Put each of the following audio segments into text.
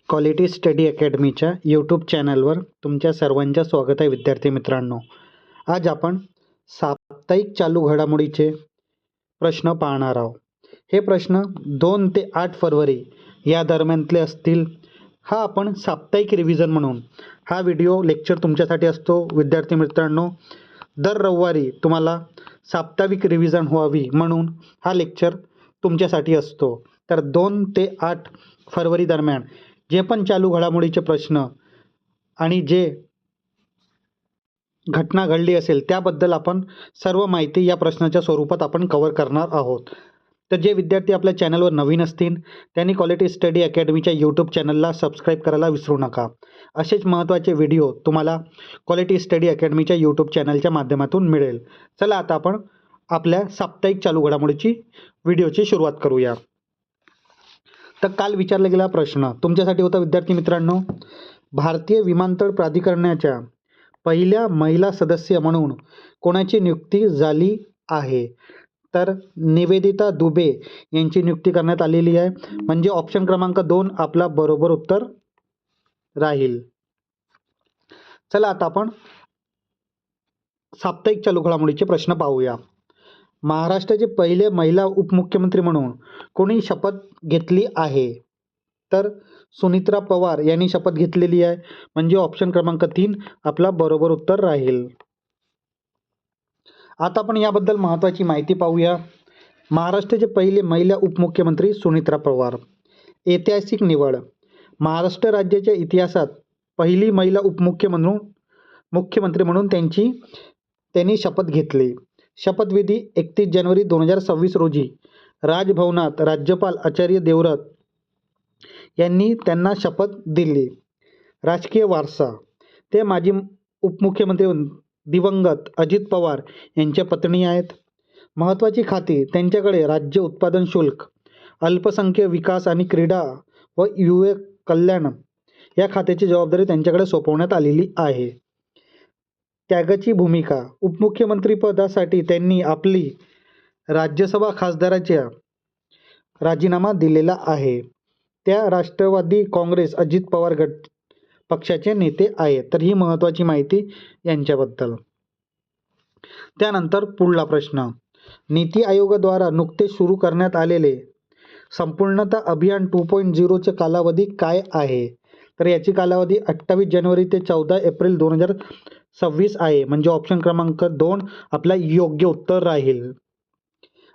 Quality study अकॅडमीच्या YouTube चॅनलवर तुमच्या सर्वांचं स्वागत आहे विद्यार्थी मित्रांनो. आज आपण साप्ताहिक चालू घडामोडीचे प्रश्न पाहणार आहोत. हे प्रश्न 2 ते 8 फरवरी या दरम्यानले असतील. हा आपण साप्ताहिक रिव्हिजन म्हणून हा व्हिडिओ लेक्चर तुमच्यासाठी असतो. विद्यार्थी मित्रांनो, दर रविवारी तुम्हाला साप्ताहिक रिव्हिजन व्हावी म्हणून हा लेक्चर तुमच्यासाठी असतो. तर 2 ते 8 फरवरी दरम्यान जे पण चालू घडामोडीचे प्रश्न आणि जे घटना घडली असेल त्याबद्दल आपण सर्व माहिती या प्रश्नाच्या स्वरूपात आपण कव्हर करणार आहोत. तर जे विद्यार्थी आपल्या चॅनलवर नवीन असतील त्यांनी क्वालिटी स्टडी अकॅडमीच्या यूट्यूब चॅनलला सबस्क्राईब करायला विसरू नका. असेच महत्त्वाचे व्हिडिओ तुम्हाला क्वालिटी स्टडी अकॅडमीच्या यूट्यूब चॅनलच्या माध्यमातून मिळेल. चला आता आपण आपल्या साप्ताहिक चालू घडामोडीची व्हिडिओची सुरुवात करूया. तर काल विचारला गेला प्रश्न तुमच्यासाठी होता विद्यार्थी मित्रांनो, भारतीय विमानतळ प्राधिकरणाच्या पहिल्या महिला सदस्य म्हणून कोणाची नियुक्ती झाली आहे? तर निवेदिता दुबे यांची नियुक्ती करण्यात आलेली आहे. म्हणजे ऑप्शन क्रमांक 2 आपला बरोबर उत्तर राहील. चला आता आपण साप्ताहिक चालू घडामोडीचे प्रश्न पाहूया. महाराष्ट्राचे पहिले महिला उपमुख्यमंत्री म्हणून कोणी शपथ घेतली आहे? तर सुनित्रा पवार यांनी शपथ घेतलेली आहे. म्हणजे ऑप्शन क्रमांक 3 आपला बरोबर उत्तर राहील. आता आपण याबद्दल महत्त्वाची माहिती पाहूया. महाराष्ट्राचे पहिले महिला उपमुख्यमंत्री सुनित्रा पवार. ऐतिहासिक निवड. महाराष्ट्र राज्याच्या इतिहासात पहिली महिला मुख्यमंत्री म्हणून त्यांनी शपथ घेतली. शपथविधी 31 जानेवारी 2026 रोजी राजभवनात राज्यपाल आचार्य देवव्रत यांनी त्यांना शपथ दिली. राजकीय वारसा. ते माजी उपमुख्यमंत्री दिवंगत अजित पवार यांच्या पत्नी आहेत. महत्त्वाची खाती. त्यांच्याकडे राज्य उत्पादन शुल्क, अल्पसंख्याक विकास आणि क्रीडा व युवक कल्याण या खात्याची जबाबदारी त्यांच्याकडे सोपवण्यात आलेली आहे. त्यागाची भूमिका. उपमुख्यमंत्रीपदासाठी त्यांनी आपली राज्यसभा खासदाराचा राजीनामा दिलेला आहे. त्या राष्ट्रवादी काँग्रेस अजित पवार गट पक्षाचे नेते आहेत. तर ही महत्त्वाची माहिती यांच्याबद्दल. त्यानंतर पुढला प्रश्न. नीती आयोगाद्वारा नुकतेच सुरू करण्यात आलेले संपूर्णता अभियान 2.0 चे कालावधी काय आहे? तर याची कालावधी 28 जानेवारी ते 14 एप्रिल 2026 आहे. म्हणजे ऑप्शन क्रमांक 2 आपला योग्य उत्तर राहील.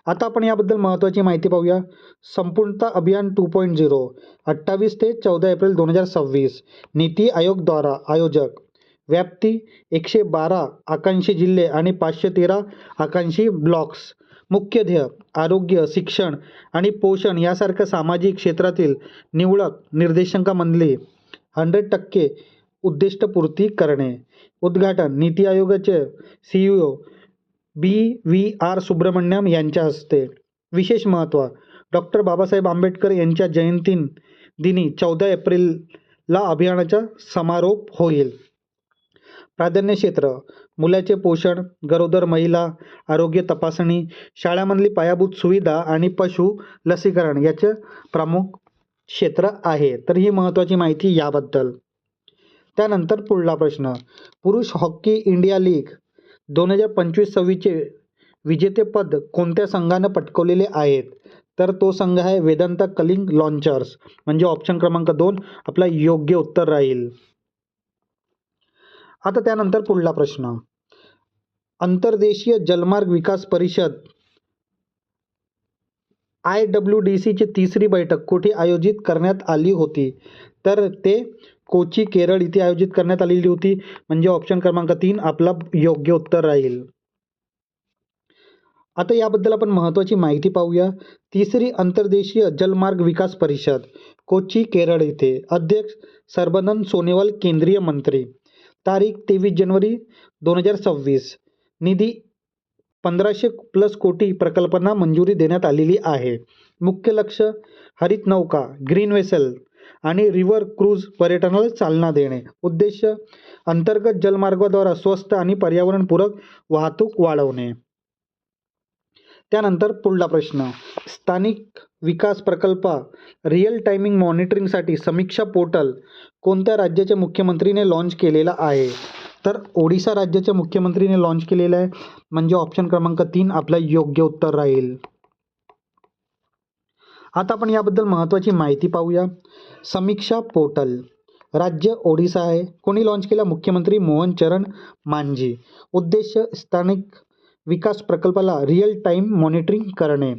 आता आपण याबद्दल महत्त्वाची माहिती पाहूया. संपूर्णता अभियान 2.0 28 ते 14 एप्रिल 2026. नीती आयोगद्वारा आयोजक. व्याप्ती 112 आकांक्षी जिल्हे आणि 513 आकांक्षी ब्लॉक्स. मुख्य ध्येय आरोग्य, शिक्षण आणि पोषण यासारख्या सामाजिक क्षेत्रातील निवडक निर्देशांकामधली 100% उद्दिष्टपूर्ती करणे. उद्घाटन नीती आयोगाचे CEO BVR सुब्रमण्यम यांच्या हस्ते. विशेष महत्त्व. डॉक्टर बाबासाहेब आंबेडकर यांच्या जयंतीदिनी 14 एप्रिलला अभियानाचा समारोप होईल. प्राधान्य क्षेत्र. मुलाचे पोषण, गरोदर महिला आरोग्य तपासणी, शाळांमधली पायाभूत सुविधा आणि पशु लसीकरण याचे प्रमुख क्षेत्र आहे. तर ही महत्त्वाची माहिती याबद्दल. त्यानंतर पुढला प्रश्न. पुरुष हॉकी इंडिया लीग 2025-26 विजेतेपद कोणत्या संघानं पटकावलेले आहेत? तर तो संघ आहे वेदांता कलिंग लॉन्चर्स. म्हणजे ऑप्शन क्रमांक 2 आपला योग्य उत्तर राहील. आता त्यानंतर पुढला प्रश्न. अंतर्देशीय जलमार्ग विकास परिषद IWDC ची तिसरी बैठक कुठे आयोजित करण्यात आली होती? तर ते कोची, केरळ इथे आयोजित करण्यात आलेली होती. म्हणजे ऑप्शन क्रमांक 3 आपला योग्य उत्तर राहील. आता याबद्दल आपण महत्त्वाची माहिती पाहूया. तिसरी अंतर्देशीय जलमार्ग विकास परिषद कोची, केरळ इथे. अध्यक्ष सर्बानंद सोनोवाल, केंद्रीय मंत्री. तारीख 23 जानेवारी 2026. निधी 1500+ कोटी प्रकल्पांना मंजुरी देण्यात आलेली आहे. मुख्य लक्ष हरित नौका, ग्रीन वेसल आणि रिव्हर क्रूझ पर्यटनाला चालना देणे. उद्देश अंतर्गत जलमार्गाद्वारा स्वस्त आणि पर्यावरणपूरक वाहतूक वाढवणे. त्यानंतर पुढला प्रश्न. स्थानिक विकास प्रकल्प रिअल टायमिंग मॉनिटरिंगसाठी समीक्षा पोर्टल कोणत्या राज्याच्या मुख्यमंत्रीने लॉन्च केलेला आहे? तर ओडिशा राज्याच्या मुख्यमंत्रीने लॉन्च केलेला आहे, म्हणजे ऑप्शन क्रमांक 3 आपलं योग्य उत्तर राहील. आता आपण याबद्दल महत्त्वाची माहिती पाहूया. समीक्षा पोर्टल राज्य ओडिशा आहे. कोणी लॉन्च केला? मुख्यमंत्री मोहन चरण मांझी. उद्देश स्थानिक विकास प्रकल्पाला रिअल टाईम मॉनिटरिंग करणे.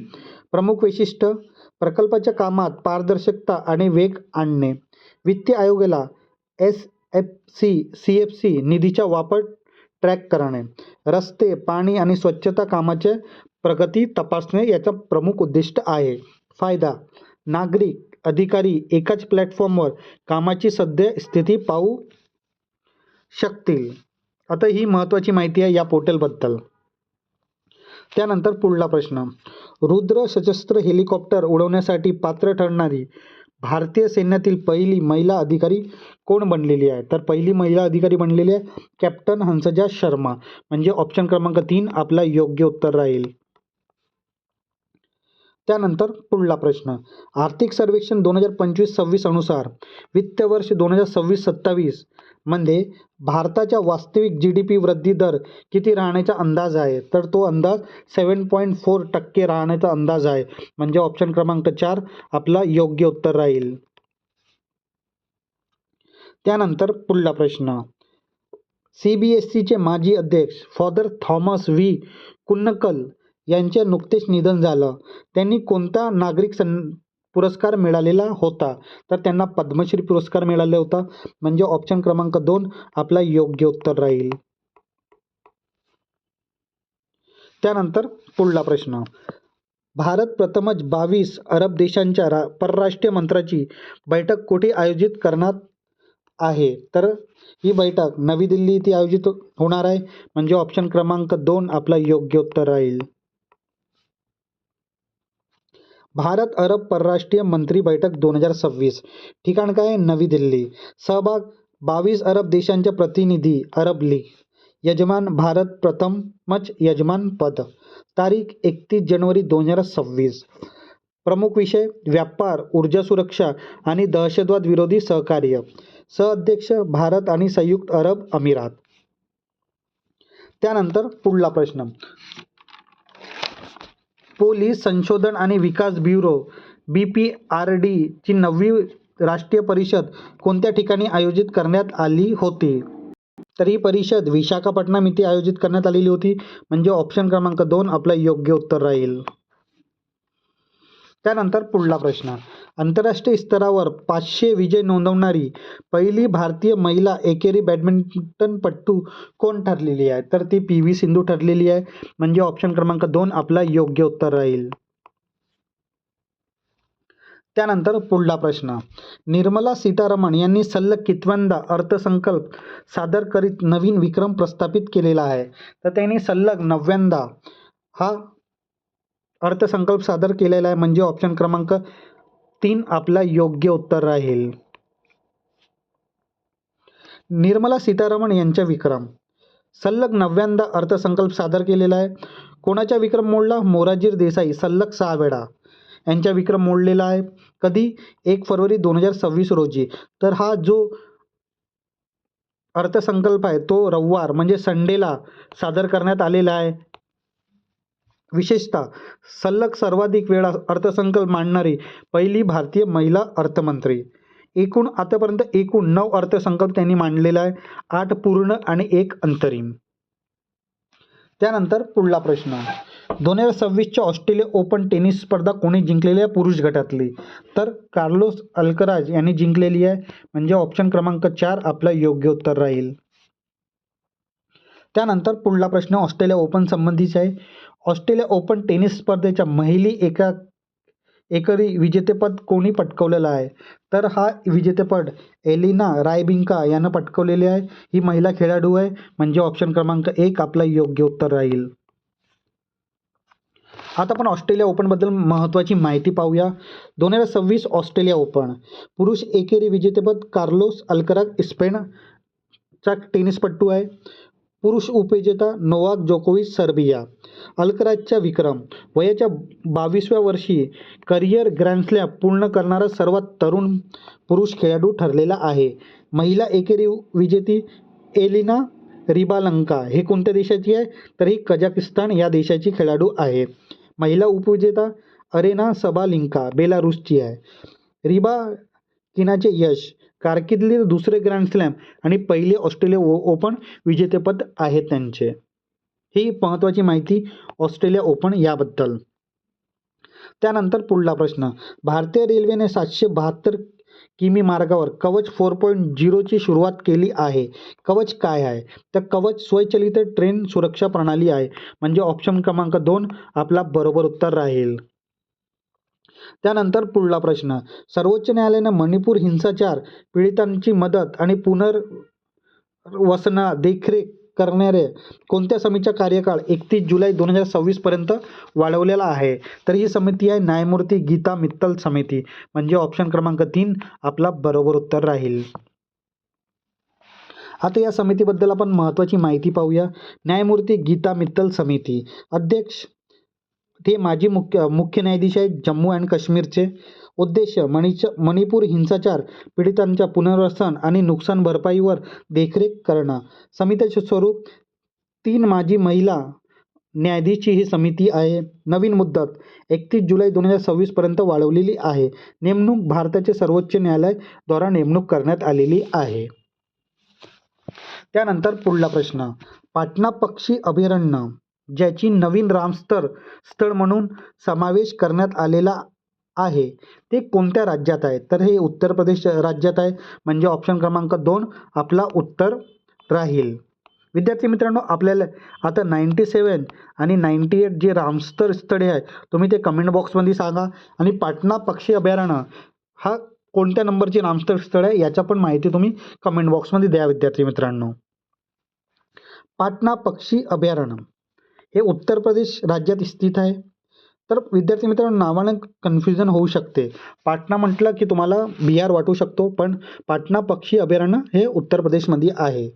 प्रमुख वैशिष्ट्य प्रकल्पाच्या कामात पारदर्शकता आणि वेग आणणे. वित्तीय आयोगाला CFC निधीचा वापर ट्रॅक करणे. रस्ते, पाणी आणि स्वच्छता कामाचे प्रगती तपासणे याचा प्रमुख उद्दिष्ट आहे. फायदा नागरिक अधिकारी एकाच प्लॅटफॉर्मवर कामाची सद्य स्थिती पाहू शकतील. आता ही महत्त्वाची माहिती आहे या पोर्टलबद्दल. त्यानंतर पुढला प्रश्न. रुद्र सशस्त्र हेलिकॉप्टर उडवण्यासाठी पात्र ठरणारी भारतीय सैन्यातील पहिली महिला अधिकारी कोण बनलेली आहे? तर पहिली महिला अधिकारी बनलेली आहे कॅप्टन हंसजा शर्मा, म्हणजे ऑप्शन क्रमांक 3 आपला योग्य उत्तर राहील. त्यानंतर पुढला प्रश्न. आर्थिक सर्वेक्षण 2025-26 अनुसार वित्त वर्ष 2026-27 मध्ये भारताच्या वास्तविक GDP वृद्धी दर किती राहण्याचा अंदाज आहे? तर तो अंदाज 7.4% राहण्याचा अंदाज आहे, म्हणजे ऑप्शन क्रमांक 4 आपला योग्य उत्तर राहील. त्यानंतर पुढला प्रश्न. CBSEचे माजी अध्यक्ष फादर थॉमस व्ही कुन्नकल यांचे नुकतेच निधन झालं. त्यांनी कोणता नागरिक पुरस्कार मिळालेला होता? तर त्यांना पद्मश्री पुरस्कार मिळाला होता, म्हणजे ऑप्शन क्रमांक 2 आपला योग्य उत्तर राहील. त्यानंतर पुढला प्रश्न. भारत प्रथमच 22 अरब देशांच्या परराष्ट्र मंत्र्यांची बैठक कुठे आयोजित करणार आहे? तर ही बैठक नवी दिल्ली येथे आयोजित होणार आहे, म्हणजे ऑप्शन क्रमांक 2 आपला योग्य उत्तर राहील. भारत अरब परराष्ट्रीय मंत्री बैठक 2026 ठिकाण काय? नवी दिल्ली. सहभाग 22 अरब देशांच्या प्रतिनिधी अरब लीग. यजमान भारत प्रथमच यजमान पद. तारीख 31 जानेवारी 2026. प्रमुख विषय व्यापार, ऊर्जा सुरक्षा आणि दहशतवाद विरोधी सहकार्य. सहअध्यक्ष भारत आणि संयुक्त अरब अमिरात. त्यानंतर पुढला प्रश्न. पोलीस संशोधन आणि विकास ब्युरो BPRD ची 9वी राष्ट्रीय परिषद कोणत्या ठिकाणी आयोजित करण्यात आली होती? तर ही परिषद विशाखापट्टणम येथे आयोजित करण्यात आलेली होती, म्हणजे ऑप्शन क्रमांक 2 आपलं योग्य उत्तर राहील. त्यानंतर पुढला प्रश्न. आंतरराष्ट्रीय स्तरावर 500 विजय नोंदवणारी पहिली भारतीय महिला एकेरी बॅडमिंटनपटू कोण ठरलेली आहे? तर ती PV सिंधू ठरलेली आहे, म्हणजे ऑप्शन क्रमांक 2 आपला योग्य उत्तर राहील. त्यानंतर पुढला प्रश्न. निर्मला सीतारामन यांनी सलग कितव्यांदा अर्थसंकल्प सादर करीत नवीन विक्रम प्रस्थापित केलेला आहे? तर त्यांनी सलग 9व्यांदा हा अर्थसंकल्प सादर केलेला आहे, म्हणजे ऑप्शन क्रमांक 3 आपला योग्य उत्तर राहील. निर्मला सीतारामन यांचा विक्रम सलग 9व्यांदा अर्थसंकल्प सादर केलेला आहे. कोणाचा विक्रम मोडला? मोरारजी देसाई सलग 6 वेळा यांचा विक्रम मोडलेला आहे. कधी? 1 फरवरी 2026 रोजी. तर हा जो अर्थसंकल्प आहे तो रविवार म्हणजे संडेला सादर करण्यात आलेला आहे. विशेषतः सलग सर्वाधिक वेळा अर्थसंकल्प मांडणारी पहिली भारतीय महिला अर्थमंत्री. आतापर्यंत एकूण 9 अर्थसंकल्प त्यांनी मांडलेला आहे, 8 पूर्ण आणि 1 अंतरिम. त्यानंतर पुढला प्रश्न. 2026च्या ऑस्ट्रेलिया ओपन टेनिस स्पर्धा कोणी जिंकलेली आहे पुरुष गटातली? तर कार्लोस अल्कराज यांनी जिंकलेली आहे, म्हणजे ऑप्शन क्रमांक 4 आपलं योग्य उत्तर राहील. त्यानंतर पुढला प्रश्न ऑस्ट्रेलिया ओपन संबंधीचा आहे. ऑस्ट्रेलिया ओपन टेनिस स्पर्धेच्या महिला एकेरी विजेतेपद कोणी पटकावलेलं आहे? तर हा विजेतेपद एलिना रायबिंका यानं पटकावलेले आहे. ही महिला खेळाडू आहे, म्हणजे ऑप्शन क्रमांक 1 आपलं योग्य उत्तर राहील. आता आपण ऑस्ट्रेलिया ओपनबद्दल महत्त्वाची माहिती पाहूया. 2026 ऑस्ट्रेलिया ओपन पुरुष एकेरी विजेतेपद कार्लोस अल्कराज स्पेनचा टेनिसपटू आहे. पुरुष उपविजेता नोवाक जोकोविच सर्बिया. अल्कराजचा विक्रम. वयाच्या 22व्या वर्षी करिअर ग्रँड पूर्ण करणारा सर्वात तरुण पुरुष खेळाडू ठरलेला आहे. महिला एकेरी विजेती एलिना रिबालंका हे कोणत्या देशाची आहे, तर ही कझाकिस्तान या देशाची खेळाडू आहे. महिला उपविजेता अरेना सबालिंका बेलारूसची आहे. रिबाकिनाचे यश कारकिर्दीतील दुसरे ग्रँड स्लॅम आणि पहिले ऑस्ट्रेलिया ओपन विजेतेपद आहे त्यांचे. ही महत्त्वाची माहिती ऑस्ट्रेलिया ओपन याबद्दल. त्यानंतर पुढला प्रश्न. भारतीय रेल्वेने 772 किमी मार्गावर कवच 4.0 ची सुरुवात केली आहे. कवच काय आहे, तर कवच स्वयंचलित ट्रेन सुरक्षा प्रणाली आहे. म्हणजे ऑप्शन क्रमांक 2 आपला बरोबर उत्तर राहील. त्यानंतर पुढला प्रश्न. सर्वोच्च न्यायालयाने मणिपूर हिंसाचार पीडितांची मदत आणि पुनर्वसनाला देखरेख करणाऱ्या कोणत्या समितीचा कार्यकाळ 31 जुलै 2026 पर्यंत वाढवलेला आहे, तर ही समिती आहे न्यायमूर्ती गीता मित्तल समिती. म्हणजे ऑप्शन क्रमांक 3 आपला बरोबर उत्तर राहील. आता या समितीबद्दल आपण महत्त्वाची माहिती पाहूया. न्यायमूर्ती गीता मित्तल समिती अध्यक्ष ते माजी मुख्य न्यायाधीश आहेत जम्मू अँड काश्मीरचे. उद्देश्य मणिपूर हिंसाचार पीडितांच्या पुनर्वसन आणि नुकसान भरपाईवर देखरेख करणं. समितीचे स्वरूप 3 माजी महिला न्यायाधीशची ही समिती आहे. नवीन मुदत 31 जुलै 2026 पर्यंत वाढवलेली आहे. नेमणूक भारताचे सर्वोच्च न्यायालय द्वारा नेमणूक करण्यात आलेली आहे. त्यानंतर पुढला प्रश्न. पाटणा पक्षी अभयारण्य ज्याची नवीन रामसर स्थळ म्हणून समावेश करण्यात आलेला आहे ते कोणत्या राज्यात आहे, तर हे उत्तर प्रदेश राज्यात आहे. म्हणजे ऑप्शन क्रमांक 2 आपला उत्तर राहील. विद्यार्थी मित्रांनो, आपल्याला आता 97 आणि 98 जे रामसर स्थळे आहे तुम्ही ते कमेंट बॉक्समध्ये सांगा. आणि पाटणा पक्षी अभयारण्य हा कोणत्या नंबरची रामसर स्थळ आहे याच्या पण माहिती तुम्ही कमेंट बॉक्समध्ये द्या. विद्यार्थी मित्रांनो, पाटणा पक्षी अभयारण्य हे उत्तर प्रदेश राज्यात स्थित आहे. तर विद्यार्थी मित्रांनो, नावानं कन्फ्युजन होऊ शकते. पाटणा म्हटलं की तुम्हाला बिहार वाटू शकतो, पण पाटणा पक्षी अभयारण्य हे उत्तर प्रदेशमध्ये आहे.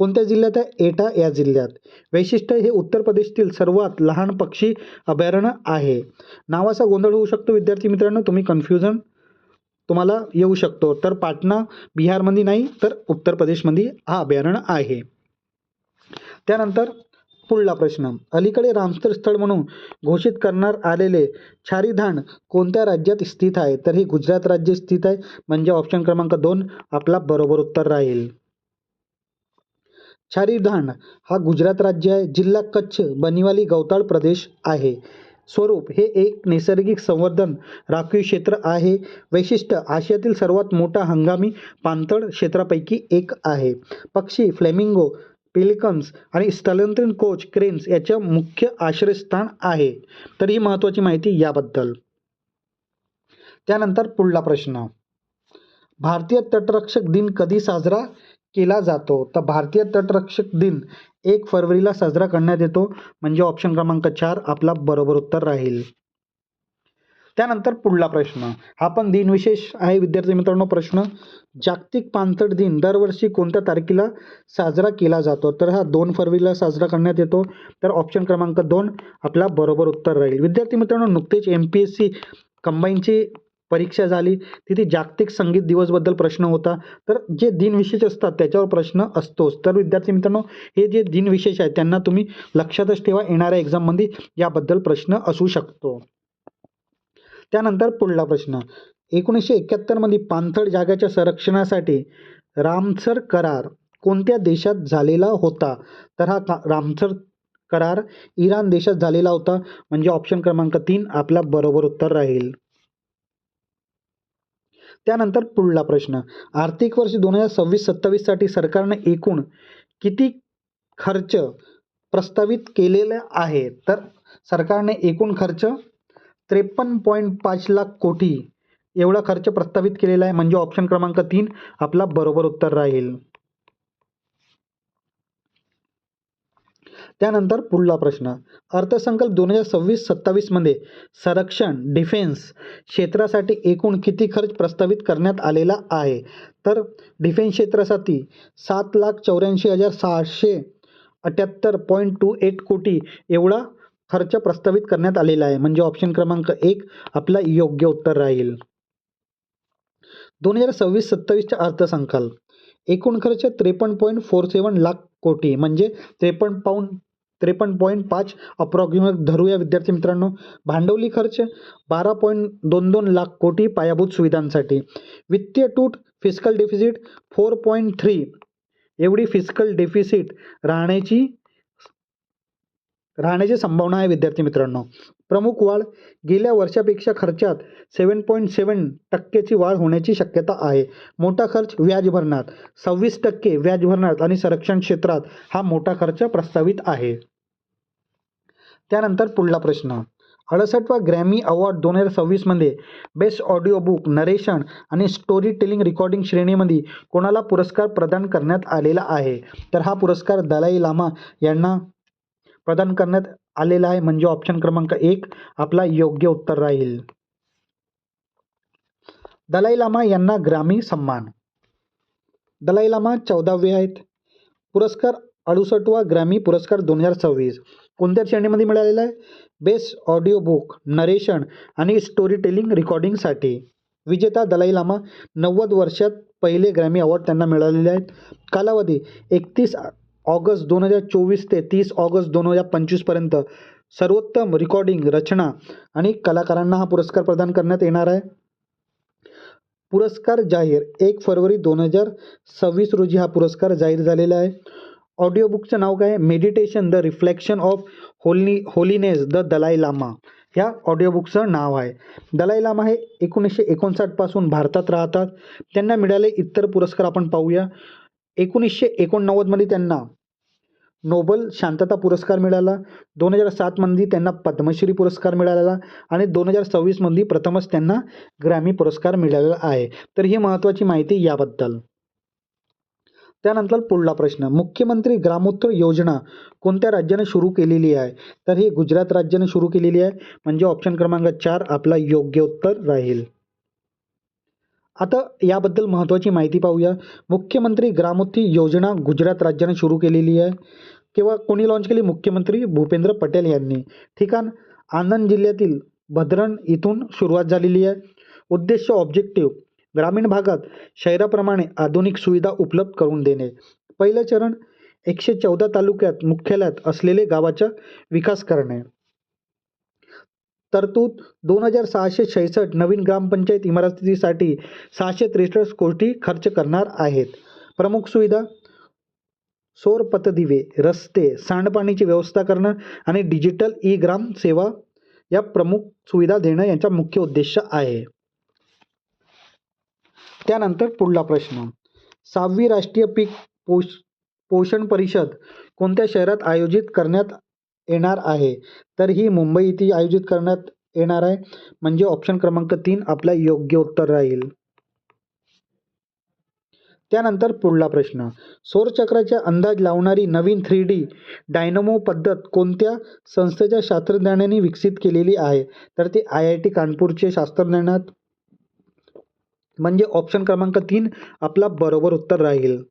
कोणत्या जिल्ह्यात आहे, एटा या जिल्ह्यात. वैशिष्ट्य हे उत्तर प्रदेशातील सर्वात लहान पक्षी अभयारण्य आहे. नावाचा गोंधळ होऊ शकतो विद्यार्थी मित्रांनो, तुम्ही कन्फ्युजन तुम्हाला येऊ शकतो. तर पाटणा बिहारमध्ये नाही तर उत्तर प्रदेशमध्ये हा अभयारण्य आहे. त्यानंतर पुढला प्रश्न. अलीकडे रामसर स्थळ म्हणून घोषित करण्यात आलेले छारीधान कोणत्या राज्यात स्थित आहे, तर हे गुजरात राज्य स्थित आहे. म्हणजे ऑप्शन क्रमांक 2 आपला बरोबर उत्तर राहील. छारीधान हा गुजरात राज्य आहे. जिल्हा कच्छ बनिवाली गवताळ प्रदेश आहे. स्वरूप हे एक नैसर्गिक संवर्धन राखीव क्षेत्र आहे. वैशिष्ट्य आशियातील सर्वात मोठा हंगामी पाणथळ क्षेत्रापैकी एक आहे. पक्षी फ्लेमिंगो, पेलिकन्स आणि स्थलांतरित कोच क्रेन्स याच्या मुख्य आश्रयस्थान आहे. तर ही महत्त्वाची माहिती याबद्दल. त्यानंतर पुढला प्रश्न. भारतीय तटरक्षक दिन कधी साजरा केला जातो, तर भारतीय तटरक्षक दिन 1 फरवरीला साजरा करण्यात येतो. म्हणजे ऑप्शन क्रमांक 4 आपला बरोबर उत्तर राहील. त्यानंतर पुढला प्रश्न. हा पण दिनविशेष आहे विद्यार्थी मित्रांनो. प्रश्न. जागतिक पाणथळ दिन दरवर्षी कोणत्या तारखेला साजरा केला जातो, तर हा 2 फरवरीला साजरा करण्यात येतो. तर ऑप्शन क्रमांक 2 आपला बरोबर उत्तर राहील. विद्यार्थी मित्रांनो, नुकतेच MPSC कंबाईनची परीक्षा झाली, तिथे जागतिक संगीत दिवसबद्दल प्रश्न होता. तर जे दिनविशेष असतात त्याच्यावर प्रश्न असतोच. तर विद्यार्थी मित्रांनो, हे जे दिनविशेष आहे त्यांना तुम्ही लक्षातच ठेवा. येणाऱ्या एक्झाममध्ये याबद्दल प्रश्न असू शकतो. त्यानंतर पुढला प्रश्न. 1971 मध्ये पाणथळ जागाच्या संरक्षणासाठी रामसर करार कोणत्या देशात झालेला होता, तर हा रामसर करार इराण देशात झालेला होता. म्हणजे ऑप्शन क्रमांक 3 आपला बरोबर उत्तर राहील. त्यानंतर पुढला प्रश्न. आर्थिक वर्ष 2026-27 साठी सरकारने एकूण किती खर्च प्रस्तावित केलेला आहे, तर सरकारने एकूण खर्च 53.5 लाख कोटी एवढा खर्च प्रस्तावित केलेला आहे. म्हणजे ऑप्शन क्रमांक 3 आपला बरोबर उत्तर राहील. त्यानंतर पुढला प्रश्न. अर्थसंकल्प 2026-27 मध्ये संरक्षण डिफेन्स क्षेत्रासाठी एकूण किती खर्च प्रस्तावित करण्यात आलेला आहे, तर डिफेन्स क्षेत्रासाठी 7,84,600 78.28 कोटी एवढा खर्च प्रस्तावित करण्यात आलेला आहे. म्हणजे ऑप्शन क्रमांक 1 आपला योग्य उत्तर राहील. 2026-27चा अर्थसंकल्प एकूण खर्च 53.47 लाख कोटी म्हणजे 53.5 अप्रॉक्सिमेट धरूया विद्यार्थी मित्रांनो. भांडवली खर्च 12.22 लाख कोटी पायाभूत सुविधांसाठी. वित्तीय तूट फिस्कल डेफिसिट 4.3 एवढी फिस्कल डेफिसिट राहण्याची संभावना आहे विद्यार्थी मित्रांनो. प्रमुख वाढ गेल्या वर्षापेक्षा खर्चात 7.7% वाढ होण्याची शक्यता आहे. मोठा खर्च व्याज भरणात 26% व्याज भरणात आणि संरक्षण क्षेत्रात हा मोठा खर्च प्रस्तावित आहे. त्यानंतर पुढला प्रश्न 68वा ग्रॅमी अवॉर्ड 2026 मध्ये बेस्ट ऑडिओ बुक नरेशन आणि स्टोरी टेलिंग रेकॉर्डिंग श्रेणीमध्ये कोणाला पुरस्कार प्रदान करण्यात आलेला आहे. तर हा पुरस्कार दलाई लामा यांना प्रदान करण्यात आलेला आहे. म्हणजे ऑप्शन क्रमांक 1 आपला योग्य उत्तर राहील. दलाई लामा यांना ग्रामी सन्मान. दलाई लामा 14वे आहेत. पुरस्कार 68वा ग्रॅमी पुरस्कार 2026 कोणत्या श्रेणीमध्ये मिळालेला आहे? बेस्ट ऑडिओ बुक नरेशन आणि स्टोरी टेलिंग रेकॉर्डिंगसाठी. विजेता दलाई लामा 90 वर्षात पहिले ग्रॅमी अवॉर्ड त्यांना मिळालेले आहेत. कालावधी 31 ऑगस्ट 2024 ते 30 ऑगस्ट 2025 पर्यंत सर्वोत्तम रेकॉर्डिंग रचना आणि कलाकारांना हा पुरस्कार प्रदान करण्यात येणार आहे. पुरस्कार जाहीर 1 फरवरी 2026 रोजी हा पुरस्कार जाहीर झालेला आहे. ऑडिओ बुकचं नाव काय आहे? Meditation the reflection of holiness the Dalai Lama ह्या ऑडिओ बुकचं नाव आहे. दलाई लामा हे 1959 पासून भारतात राहतात. त्यांना मिळाले इतर पुरस्कार आपण पाहूया. 1989 मध्ये त्यांना नोबल शांतता पुरस्कार मिळाला. 2007 मध्ये त्यांना पद्मश्री पुरस्कार मिळालेला आणि 2026 मध्ये प्रथमच त्यांना ग्रॅमी पुरस्कार मिळालेला आहे. तर ही महत्त्वाची माहिती याबद्दल. त्यानंतर पुढला प्रश्न मुख्यमंत्री ग्रामोत्तर योजना कोणत्या राज्याने सुरू केलेली आहे? तर ही गुजरात राज्याने सुरू केलेली आहे. म्हणजे ऑप्शन क्रमांक 4 आपला योग्य उत्तर राहील. आता याबद्दल महत्त्वाची माहिती पाहूया. मुख्यमंत्री ग्रामोत्तर योजना गुजरात राज्याने सुरू केलेली आहे. केव्हा कोणी लॉन्च केली? मुख्यमंत्री भूपेंद्र पटेल यांनी. ठिकाण आनंद जिल्ह्यातील भद्रण इथून सुरुवात झालेली आहे. उद्देश ऑब्जेक्टिव्ह ग्रामीण भागात शहराप्रमाणे आधुनिक सुविधा उपलब्ध करून देणे. पहिलं चरण 114 तालुक्यात मुख्यालयात असलेले गावाचा विकास करणे. तरतूद 2666 नवीन ग्रामपंचायत इमारतीसाठी 663 कोटी खर्च करणार आहेत. प्रमुख सुविधा सौर पथदिवे रस्ते सांडपाणीची व्यवस्था करणं आणि डिजिटल ई ग्राम सेवा या प्रमुख सुविधा देणं यांचा मुख्य उद्देश आहे. त्यानंतर पुढला प्रश्न 6वी राष्ट्रीय पीक पोषण परिषद कोणत्या शहरात आयोजित करण्यात येणार आहे? तर ही मुंबई येथे आयोजित करण्यात येणार आहे. म्हणजे ऑप्शन क्रमांक 3 आपला योग्य उत्तर राहील. त्यानंतर पुढला प्रश्न सौरचक्राचा अंदाज लावणारी नवीन 3D डायनॅमो पद्धत कोणत्या संस्थेच्या शास्त्रज्ञांनी विकसित केलेली आहे? तर ते IIT कानपूरचे शास्त्रज्ञांना. म्हणजे ऑप्शन क्रमांक 3 आपला बरोबर उत्तर राहील.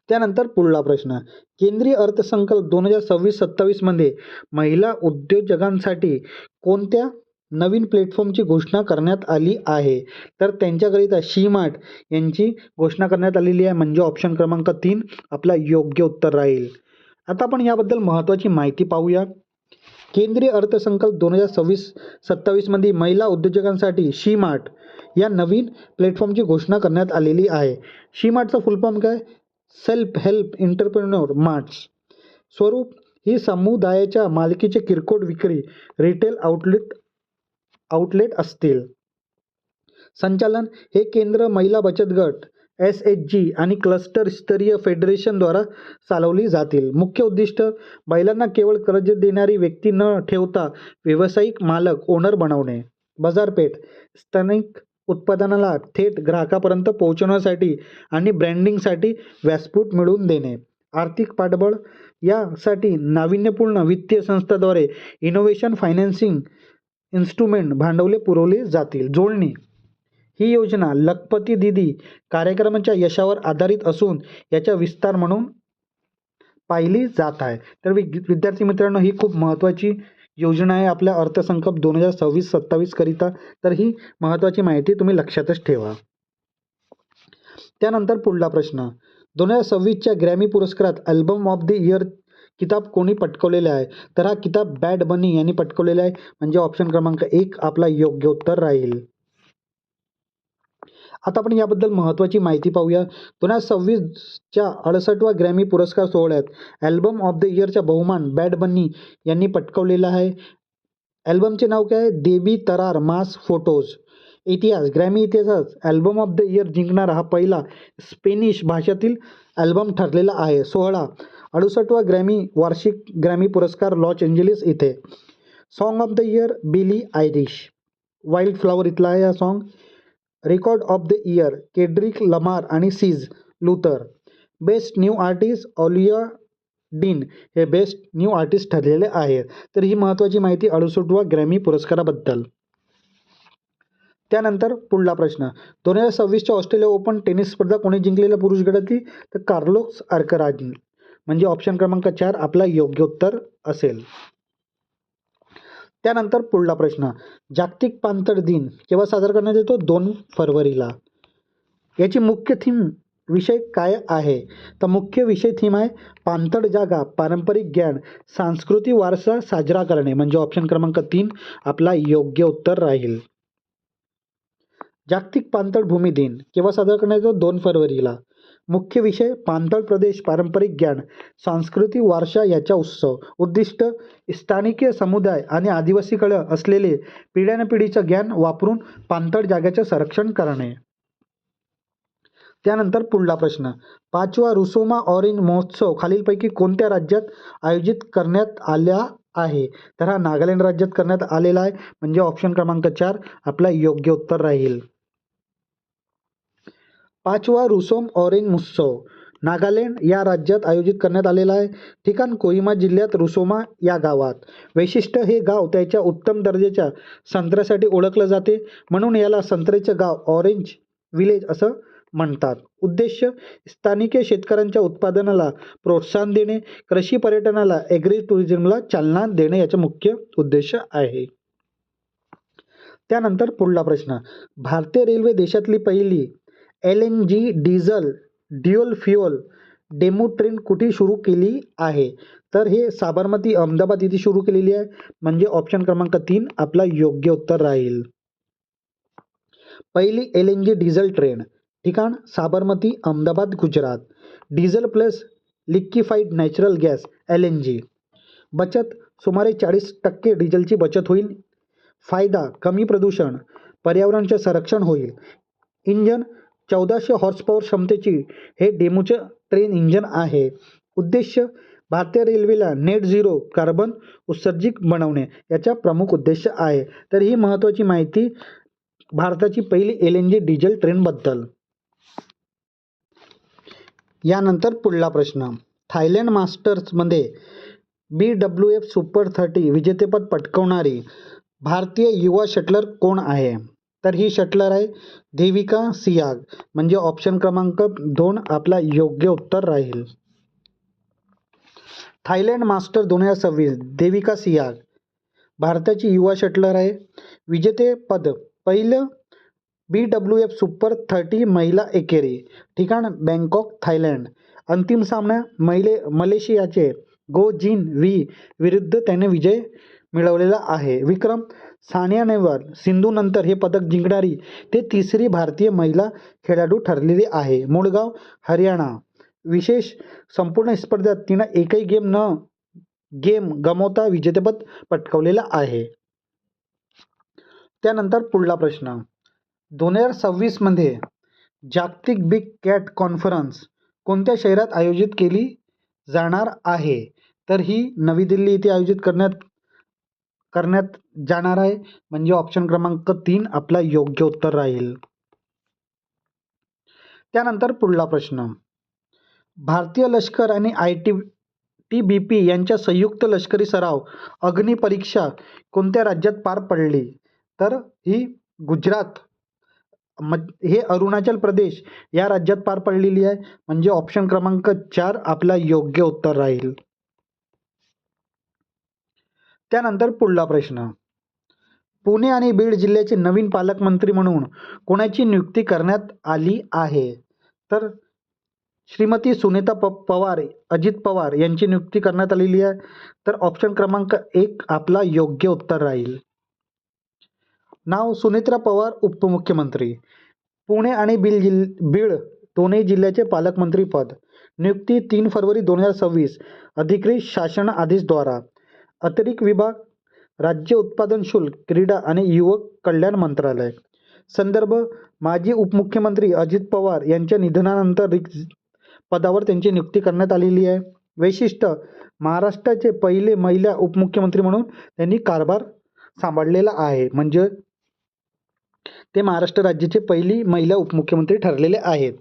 त्यानंतर पुढला प्रश्न केंद्रीय अर्थसंकल्प 2026-27 मध्ये महिला उद्योजकांसाठी कोणत्या नवीन प्लॅटफॉर्मची घोषणा करण्यात आली आहे? तर त्यांच्याकरिता शी-मार्ट यांची घोषणा करण्यात आलेली आहे. म्हणजे ऑप्शन क्रमांक 3 आपला योग्य उत्तर राहील. आता आपण याबद्दल महत्त्वाची माहिती पाहूया. केंद्रीय अर्थसंकल्प 2026-27 मध्ये महिला उद्योजकांसाठी शी-मार्ट या नवीन प्लॅटफॉर्मची घोषणा करण्यात आलेली आहे. शी-मार्टचा फुल फॉर्म काय? Self help entrepreneur marts. स्वरूप ही समुदायाच्या मालकीचे किरकोळ विक्री रिटेल आउटलेट असतील. संचालन हे केंद्र महिला बचत गट SHG आणि क्लस्टर स्तरीय फेडरेशनद्वारा चालवली जातील. मुख्य उद्दिष्ट महिलांना केवळ कर्ज देणारी व्यक्ती न ठेवता व्यावसायिक मालक ओनर बनवणे. बाजारपेठ स्थानिक उत्पादनाला थेट ग्राहकापर्यंत पोहोचवण्यासाठी आणि ब्रँडिंगसाठी व्यासपीठ मिळवून देणे. आर्थिक पाठबळ यासाठी नाविन्यपूर्ण वित्तीय संस्थांद्वारे इनोव्हेशन फायनान्सिंग इन्स्ट्रुमेंट भांडवले पुरवले जातील. जोडणी ही योजना लखपती दीदी कार्यक्रमाच्या यशावर आधारित असून याचा विस्तार म्हणून पाहिली जात आहे. तर विद्यार्थी मित्रांनो, ही खूप महत्त्वाची योजना आहे आपल्या अर्थसंकल्प 2026-27 करिता. तर ही महत्त्वाची माहिती तुम्ही लक्षातच ठेवा. त्यानंतर पुढला प्रश्न, 2026च्या ग्रॅमी पुरस्कारात अल्बम ऑफ द इयर किताब कोणी पटकावलेला आहे? तर हा किताब बॅड बनी यांनी पटकावलेला आहे, म्हणजे ऑप्शन क्रमांक 1 आपला योग्य उत्तर राहील. आता आपण याबद्दल महत्त्वाची माहिती पाहूया. 2026च्या 68व्या ग्रॅमी पुरस्कार सोहळ्यात अल्बम ऑफ द इयरचा बहुमान बॅड बनी यांनी पटकावलेला आहे. अल्बमचे नाव काय आहे? देबी तरार मास फोटोज. इतिहास, ग्रॅमी इतिहासात अल्बम ऑफ द इयर जिंकणारा हा पहिला स्पेनिश भाषेतील अल्बम ठरलेला आहे. सोहळा 68वा वार्षिक ग्रॅमी पुरस्कार लॉस एंजेलिस इथे. Song of the year Billie Eilish, wildflower इथला आहे हा song. Record of the year Kendrick Lamar आणि SZA Luther. Best new artist Olivia Dean हे बेस्ट न्यू आर्टिस्ट ठरलेले आहेत. तर ही महत्त्वाची माहिती 68वा ग्रॅमी पुरस्काराबद्दल. त्यानंतर पुढला प्रश्न, 2026च्या ऑस्ट्रेलिया ओपन टेनिस स्पर्धा कोणी जिंकलेल्या पुरुष गटातली? तर कार्लोस अल्कराझ, म्हणजे ऑप्शन क्रमांक 4 आपला योग्य उत्तर असेल. त्यानंतर पुढला प्रश्न, जागतिक पाणथळ दिन केव्हा साजरा करण्यात येतो? 2 फरवरीला. याची मुख्य थीम विषय काय आहे? तर मुख्य विषय थीम आहे पाणथळ जागा, पारंपरिक ज्ञान, सांस्कृतिक वारसा साजरा करणे, म्हणजे ऑप्शन क्रमांक 3 आपला योग्य उत्तर राहील. जागतिक पाणथळ भूमी दिन केव्हा साजरा करण्यात येतो? 2 फरवरीला. मुख्य विषय पाणथळ प्रदेश, पारंपरिक ज्ञान, सांस्कृतिक वारसा याचा उत्सव. उद्दिष्ट स्थानिक समुदाय आणि आदिवासीकडे असलेले पिढ्यानपिढीचं ज्ञान वापरून पाणथळ जागेचे संरक्षण करणे. त्यानंतर पुढला प्रश्न, 5वा रुसोमा ऑरेंज महोत्सव खालीलपैकी कोणत्या राज्यात आयोजित करण्यात आला आहे? तर हा नागालँड राज्यात करण्यात आलेला आहे, म्हणजे ऑप्शन क्रमांक 4 आपला योग्य उत्तर राहील. 5वा रुसोम ऑरेंज महोत्सव नागालँड या राज्यात आयोजित करण्यात आलेला आहे. ठिकाण कोहिमा जिल्ह्यात रुसोमा या गावात. वैशिष्ट्य, हे गाव त्याच्या उत्तम दर्जाच्या संत्र्यासाठी ओळखलं जाते, म्हणून याला संत्र्याचं गाव ऑरेंज विलेज असं म्हणतात. उद्देश स्थानिक शेतकऱ्यांच्या उत्पादनाला प्रोत्साहन देणे, कृषी पर्यटनाला ॲग्री टुरिझमला चालना देणे याचा मुख्य उद्देश आहे. त्यानंतर पुढला प्रश्न, भारतीय रेल्वे देशातली पहिली LNG diesel dual fuel demo train कुठे सुरू केली आहे? तर हे साबरमती अहमदाबाद इथे सुरू केलेली आहे, म्हणजे ऑप्शन क्रमांक 3 आपला योग्य उत्तर राहील. पहिली LNG डिझेल ट्रेन, ठिकाण Sabarmati Ahmedabad Gujarat. Diesel plus liquefied natural gas LNG. बचत सुमारे 40% डिझेलची बचत होईल. फायदा कमी प्रदूषण, पर्यावरणाचे संरक्षण होईल. इंजन 1400 हॉर्स पॉवर क्षमतेची हे डेमोचे ट्रेन इंजन आहे. उद्देश भारतीय रेल्वेला नेट झिरो कार्बन उत्सर्जित बनवणे याचा प्रमुख उद्देश आहे. तर ही महत्त्वाची माहिती भारताची पहिली LNG डिझेल ट्रेनबद्दल. यानंतर पुढला प्रश्न, थायलंड मास्टर्समध्ये BWF सुपर 30 विजेतेपद पटकावणारी भारतीय युवा शटलर कोण आहे? तर ही शटलर आहे देविका सियाग, म्हणजे ऑप्शन क्रमांक 2 आपला योग्य उत्तर राहील. थायलंड मास्टर 2026 देविका सियाग भारताची युवा शटलर आहे. विजेतेपद पहिलं BWF सुपर 30 महिला एकेरी, ठिकाण बँकॉक थायलंड. अंतिम सामना मलेशियाचे गो जिन वी विरुद्ध त्याने विजय मिळवलेला आहे. विक्रम, सानिया नेहवाल सिंधूनंतर हे पदक जिंकणारी ते तिसरी भारतीय महिला खेळाडू ठरलेली आहे. मुळगाव हरियाणा. विशेष, संपूर्ण स्पर्धेत तिनं एकही गेम गमावता विजेतेपद पटकावलेलं आहे. त्यानंतर पुढला प्रश्न, 2026 मध्ये जागतिक बिग कॅट कॉन्फरन्स कोणत्या शहरात आयोजित केली जाणार आहे? तर ही नवी दिल्ली येथे आयोजित करण्यात जाणार आहे, म्हणजे ऑप्शन क्रमांक 3 आपला योग्य उत्तर राहील. त्यानंतर पुढला प्रश्न, भारतीय लष्कर आणि ITBP यांच्या संयुक्त लष्करी सराव अग्निपरीक्षा कोणत्या राज्यात पार पडली? तर ही गुजरात हे अरुणाचल प्रदेश या राज्यात पार पडलेली आहे, म्हणजे ऑप्शन क्रमांक 4 आपला योग्य उत्तर राहील. त्यानंतर पुढला प्रश्न, पुणे आणि बीड जिल्ह्याचे नवीन पालकमंत्री म्हणून कोणाची नियुक्ती करण्यात आली आहे? तर श्रीमती सुनेता पवार, अजित पवार यांची नियुक्ती करण्यात आलेली आहे. तर ऑप्शन क्रमांक 1 आपला योग्य उत्तर राहील. नाव सुनेत्रा पवार उपमुख्यमंत्री, पुणे आणि बीड दोन्ही जिल्ह्याचे पालकमंत्री पद. नियुक्ती 3 फरवरी 2026 अधिकृत शासन आदेशद्वारा. अतिरिक्त विभाग, राज्य उत्पादन शुल्क, क्रीडा आणि युवक कल्याण मंत्रालय. संदर्भ, माजी उपमुख्यमंत्री अजित पवार यांच्या निधनानंतर रिक्त पदावर त्यांची नियुक्ती करण्यात आलेली आहे. वैशिष्ट्य, महाराष्ट्राचे पहिले महिला उपमुख्यमंत्री म्हणून त्यांनी कारभार सांभाळलेला आहे, म्हणजे ते महाराष्ट्र राज्याचे पहिली महिला उपमुख्यमंत्री ठरलेले आहेत.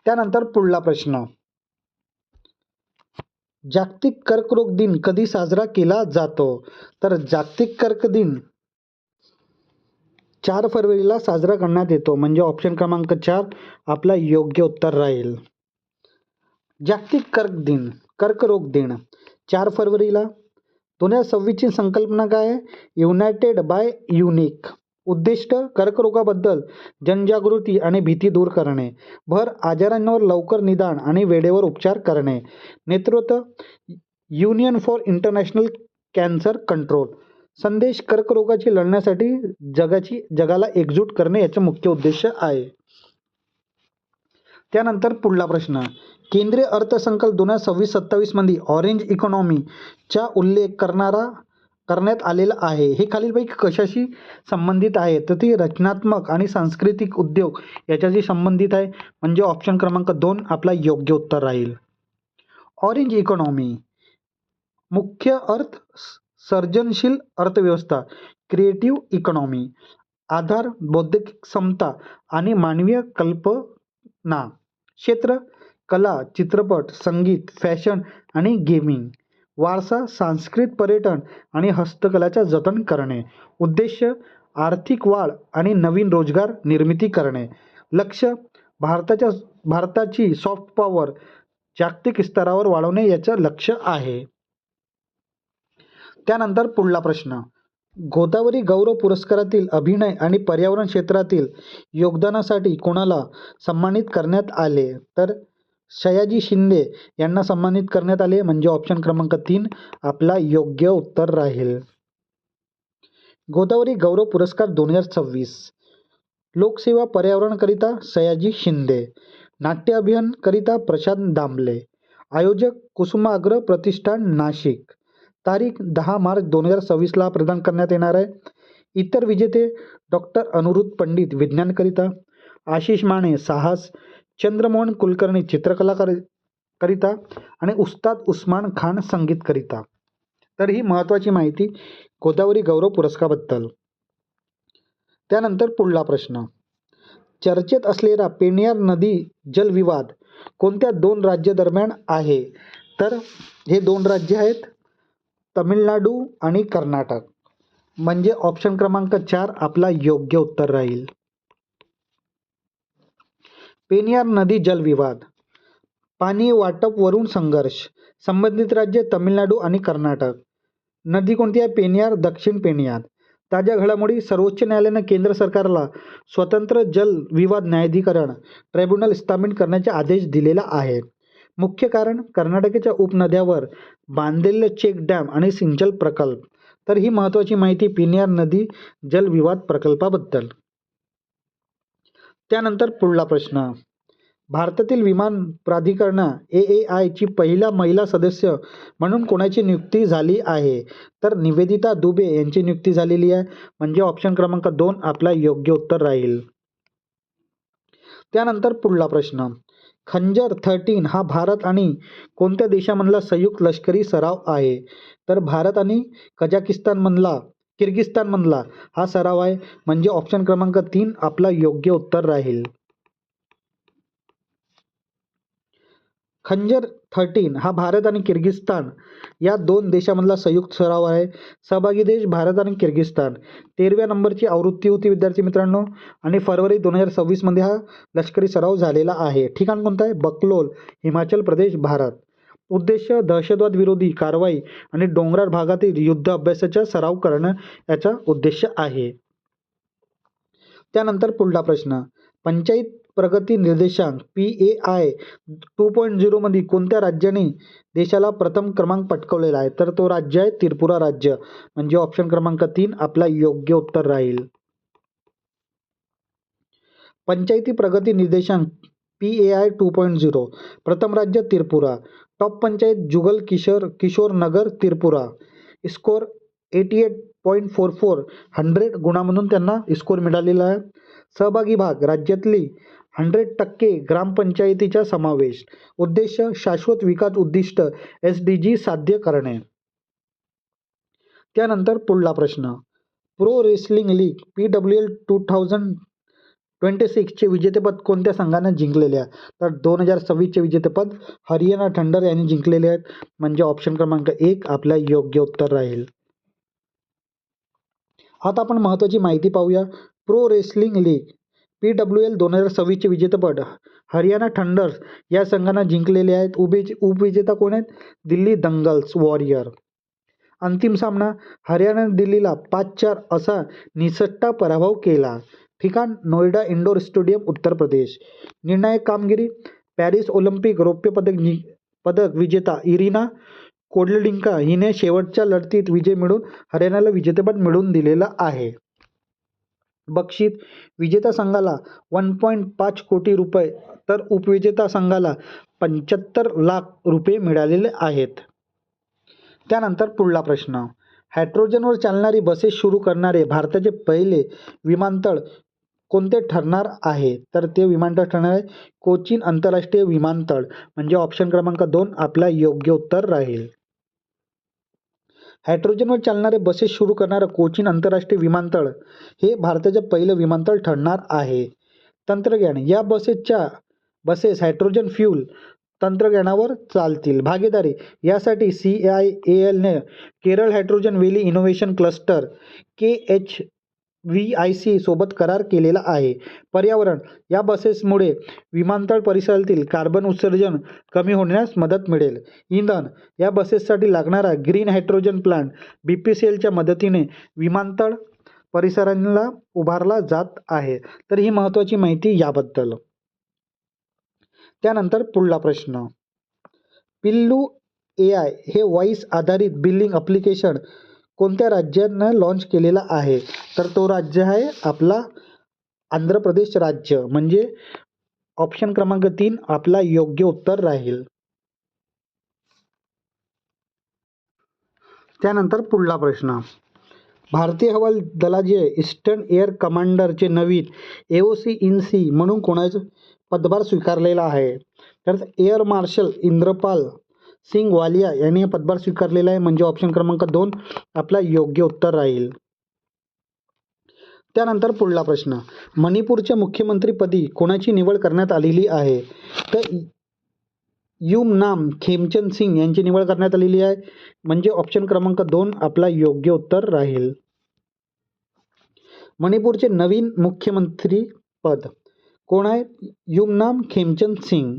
त्यानंतर पुढला प्रश्न, जागतिक कर्करोग दिन कधी साजरा केला जातो? तर जागतिक कर्क दिन 4 फरवरीला साजरा करण्यात येतो, म्हणजे ऑप्शन क्रमांक 4 आपला योग्य उत्तर राहील. जागतिक कर्करोग दिन 4 फरवरीला. 2026ची संकल्पना काय आहे? United by unique. उद्दिष्ट, कर्करोगाबद्दल जनजागृती आणि भीती दूर करणे. भर, आजारांवर लवकर निदान आणि वेळेवर उपचार करणे. नेतृत्व, union for international cancer control. संदेश, कर्करोगाशी लढण्यासाठी जगाला एकजूट करणे याचा मुख्य उद्देश आहे. त्यानंतर पुढला प्रश्न, केंद्रीय अर्थसंकल्प 2026-27 मध्ये ऑरेंज इकॉनॉमीचा उल्लेख करण्यात आलेला आहे. हे खालीलपैकी कशाशी संबंधित आहे? तर ती रचनात्मक आणि सांस्कृतिक उद्योग याच्याशी संबंधित आहे, म्हणजे ऑप्शन क्रमांक 2 आपला योग्य उत्तर राहील. ऑरेंज इकॉनॉमी, मुख्य अर्थ सर्जनशील अर्थव्यवस्था, क्रिएटिव्ह इकॉनॉमी. आधार, बौद्धिक क्षमता आणि मानवीय कल्पना. क्षेत्र, कला, चित्रपट, संगीत, फॅशन आणि गेमिंग. वारसा, संस्कृत, पर्यटन आणि हस्तकलाचा जतन करणे. उद्देश्य, आर्थिक वाढ आणि नवीन रोजगार निर्मिती करणे. लक्ष, भारताची सॉफ्ट पॉवर जागतिक स्तरावर वाढवणे याचं लक्ष आहे. त्यानंतर पुढला प्रश्न, गोदावरी गौरव पुरस्कारातील अभिनय आणि पर्यावरण क्षेत्रातील योगदानासाठी कोणाला सन्मानित करण्यात आले? तर सयाजी शिंदे यांना सन्मानित करण्यात आले, म्हणजे ऑप्शन क्रमांक 3 आपला योग्य उत्तर राहील. गोदावरी गौरव पुरस्कार 2026. लोकसेवा पर्यावरणकरिता सयाजी शिंदे. नाट्य अभिनयकरिता प्रशांत दामले. आयोजक कुसुमाग्रज प्रतिष्ठान नाशिक. तारीख 10 मार्च 2026ला प्रदान करण्यात येणार आहे. इतर विजेते, डॉक्टर अनिरुद्ध पंडित विज्ञानकरिता, आशिष माने साहस, चंद्रमोहन कुलकर्णी चित्रकलाकरिता आणि उस्ताद उस्मान खान संगीतकरिता. तर ही महत्त्वाची माहिती गोदावरी गौरव पुरस्काराबद्दल. त्यानंतर पुढला प्रश्न, चर्चेत असलेला पेरियार नदी जलविवाद कोणत्या 2 राज्यादरम्यान आहे? तर हे 2 राज्य आहेत, तमिळनाडू आणि कर्नाटक, म्हणजे ऑप्शन क्रमांक 4 आपला योग्य उत्तर राहील. पेरियार नदी जलविवाद, पाणी वाटप वरून संघर्ष. संबंधित राज्य तमिळनाडू आणि कर्नाटक. नदी कोणती आहे? पेरियार, दक्षिण पेरियार. ताज्या घडामोडी, सर्वोच्च न्यायालयाने केंद्र सरकारला स्वतंत्र जल विवाद न्यायाधिकरण ट्रायब्युनल स्थापित करण्याचे आदेश दिलेला आहे. मुख्य कारण, कर्नाटकाच्या उपनद्यांवर बांधलेले चेक डॅम आणि सिंचन प्रकल्प. तर ही महत्त्वाची माहिती पेरियार नदी जलविवाद प्रकल्पाबद्दल. त्यानंतर पुढला प्रश्न, भारतातील विमान प्राधिकरण AAI ची पहिला महिला सदस्य म्हणून कोणाची नियुक्ती झाली आहे? तर निवेदिता दुबे यांची नियुक्ती झालेली आहे, म्हणजे ऑप्शन क्रमांक 2 आपला योग्य उत्तर राहील. त्यानंतर पुढला प्रश्न, खंजर 13 हा भारत आणि कोणत्या देशामधला संयुक्त लष्करी सराव आहे? तर भारत आणि किर्गिस्तानमधला हा सराव आहे, म्हणजे ऑप्शन क्रमांक 3 आपला योग्य उत्तर राहील. खंजर 13 हा भारत आणि किर्गिस्तान या दोन देशामधला संयुक्त सराव आहे. सहभागी देश भारत आणि किर्गिस्तान. 13व्या नंबरची आवृत्ती होती विद्यार्थी मित्रांनो आणि फरवरी 2026 मध्ये हा लष्करी सराव झालेला आहे. ठिकाण कोणतं आहे? बकलोल, हिमाचल प्रदेश, भारत. उद्देश दहशतवाद विरोधी कारवाई आणि डोंगराळ भागातील युद्ध अभ्यासाचा सराव करणं याचा उद्देश आहे. त्यानंतर पुढला प्रश्न, पंचायत प्रगती निर्देशांक PAI 2.0 मध्ये कोणत्या राज्याने देशाला प्रथम क्रमांक पटकावलेला आहे? तर तो राज्य आहे त्रिपुरा राज्य. म्हणजे ऑप्शन क्रमांक 3 आपला योग्य उत्तर राहील. पंचायती प्रगती निर्देशांक PAI 2.0 प्रथम राज्य त्रिपुरा. टॉप पंचायत जुगल किशोर नगर त्रिपुरा. स्कोर 88.44 100 गुणामधून त्यांना स्कोर मिळालेला आहे. सहभागी भाग राज्यातली 100% ग्रामपंचायतीचा समावेश. उद्देश शाश्वत विकास उद्दिष्ट SDG साध्य करणे. त्यानंतर पुढला प्रश्न, प्रो रेसलिंग लीग PWL 2026 चे विजेतेपद कोणत्या संघाने जिंकलेले आहे? तर 2026 चे विजेतेपद हरियाणा थंडर यांनी जिंकलेले आहेत. म्हणजे ऑप्शन क्रमांक 1 आपला योग्य उत्तर राहील. आता आपण महत्त्वाची माहिती पाहूया. प्रो रेसलिंग लीग PWL 2026 चे विजेतेपद हरियाणा थंडर्स या संघाने जिंकलेले आहेत. उपविजेता कोण आहेत? दिल्ली दंगल्स वॉरियर. अंतिम सामना हरियाणाने दिल्लीला 5-4 असा निसटता पराभव केला. ठिकाण नोएडा इंडोर स्टेडियम उत्तर प्रदेश. निर्णायक कामगिरी पॅरिस ऑलिम्पिक रौप्य पदक विजेता इरिना कोडलिंका हिने शेवटच्या लढतीत विजय मिळवून हरियाणाला विजेतेपद मिळवून दिलेलं आहे. बक्षीस विजेता संघाला 1.5 कोटी रुपये तर उपविजेता संघाला 75 लाख रुपये मिळालेले आहेत. त्यानंतर पुढला प्रश्न, हायड्रोजनवर चालणारी बसेस सुरू करणारे भारताचे पहिले विमानतळ कोणते ठरणार आहे? तर ते विमानतळ ठरणार आहे कोचीन आंतरराष्ट्रीय विमानतळ. म्हणजे ऑप्शन क्रमांक 2 आपला योग्य उत्तर राहील. हायड्रोजनवर चालणारे बसेस सुरू करणारं कोचीन आंतरराष्ट्रीय विमानतळ हे भारताचे पहिलं विमानतळ ठरणार आहे. तंत्रज्ञान या बसेस हायड्रोजन फ्यूल तंत्रज्ञानावर चालतील. भागीदारी यासाठी CIAL ने Kerala hydrogen valley innovation cluster KHVIC सोबत करार केलेला आहे. पर्यावरण या बसेसमुळे विमानतळ परिसरातील कार्बन उत्सर्जन कमी होण्यास मदत मिळेल. इंधन या बसेससाठी लागणारा ग्रीन हायड्रोजन प्लांट BPCLच्या मदतीने विमानतळ परिसराला उभारला जात आहे. तर ही महत्त्वाची माहिती याबद्दल. त्यानंतर पुढला प्रश्न, पिल्लू AI हे व्हॉइस आधारित बिलिंग ॲप्लिकेशन कोणत्या राज्यानं लॉन्च केलेला आहे? तर तो राज्य आहे आपला आंध्र प्रदेश राज्य. म्हणजे ऑप्शन क्रमांक 3 आपला योग्य उत्तर राहील. त्यानंतर पुढला प्रश्न, भारतीय हवाई दलाचे ईस्टर्न एअर कमांडरचे नवीन AOC इन सी म्हणून कोणाचा पदभार स्वीकारलेला आहे? तर एअर मार्शल इंद्रपाल सिंग वालिया यांनी पदभार स्वीकारलेला आहे. म्हणजे ऑप्शन क्रमांक 2 आपला योग्य उत्तर राहील. त्यानंतर पुढला प्रश्न, मणिपूरच्या मुख्यमंत्रीपदी कोणाची निवड करण्यात आलेली आहे? तर युमनाम खेमचंद सिंग यांची निवड करण्यात आलेली आहे. म्हणजे ऑप्शन क्रमांक 2 आपला योग्य उत्तर राहील. मणिपूरचे नवीन मुख्यमंत्री पद कोण आहे? युमनाम खेमचंद सिंग.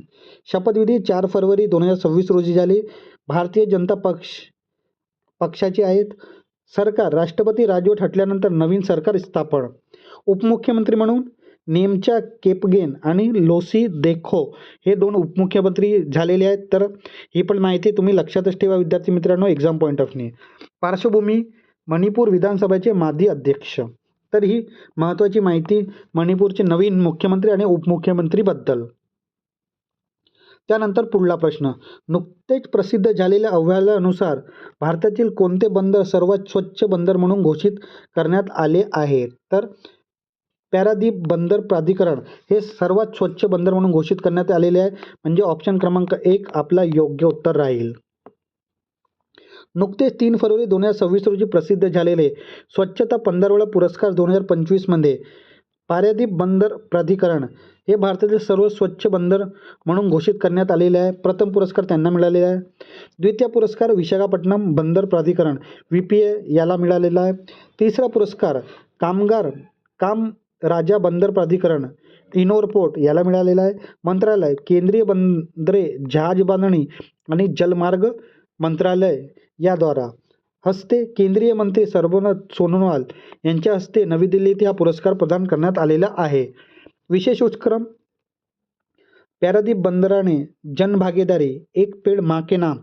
शपथविधी 4 फरवरी 2026 रोजी झाली. भारतीय जनता पक्षाचे आहेत. सरकार राष्ट्रपती राजवट हटल्यानंतर नवीन सरकार स्थापन. उपमुख्यमंत्री म्हणून नेमच्या केपगेन आणि लोसी देखो हे 2 उपमुख्यमंत्री झालेले आहेत. तर ही पण माहिती तुम्ही लक्षातच ठेवा विद्यार्थी मित्रांनो एक्झाम पॉईंट ऑफ व्ह्यू. पार्श्वभूमी मणिपूर विधानसभेचे माजी अध्यक्ष. तर ही महत्त्वाची माहिती मणिपूरचे नवीन मुख्यमंत्री आणि उपमुख्यमंत्रीबद्दल. त्यानंतर पुढला प्रश्न, नुकतेच प्रसिद्ध झालेल्या अहवालानुसार भारतातील कोणते बंदर सर्वात स्वच्छ बंदर म्हणून घोषित करण्यात आले आहे? तर पॅरादीप बंदर प्राधिकरण हे सर्वात स्वच्छ बंदर म्हणून घोषित करण्यात आलेले आहे. म्हणजे ऑप्शन क्रमांक 1 आपला योग्य उत्तर राहील. नुकतेच 3 फरवरी 2026 रोजी प्रसिद्ध झालेले स्वच्छता पंधरवडा पुरस्कार 2025 मध्ये पारादीप बंदर प्राधिकरण हे भारतातील सर्व स्वच्छ बंदर म्हणून घोषित करण्यात आलेले आहे. प्रथम पुरस्कार त्यांना मिळालेला आहे. द्वितीय पुरस्कार विशाखापट्टणम बंदर प्राधिकरण VPA याला मिळालेला आहे. तिसरा पुरस्कार काम राजा बंदर प्राधिकरण इनोर पोर्ट याला मिळालेला आहे. मंत्रालय केंद्रीय बंदरे जहाज बांधणी आणि जलमार्ग मंत्रालय याद्वारा हस्ते केंद्रीय मंत्री सर्बानंद सोनोवाल यांच्या हस्ते नवी दिल्ली येथे हा पुरस्कार प्रदान करण्यात आलेला आहे. विशेष उपक्रम पॅरादीप बंदराने जनभागीदारी, एक पेड माँ के नाम,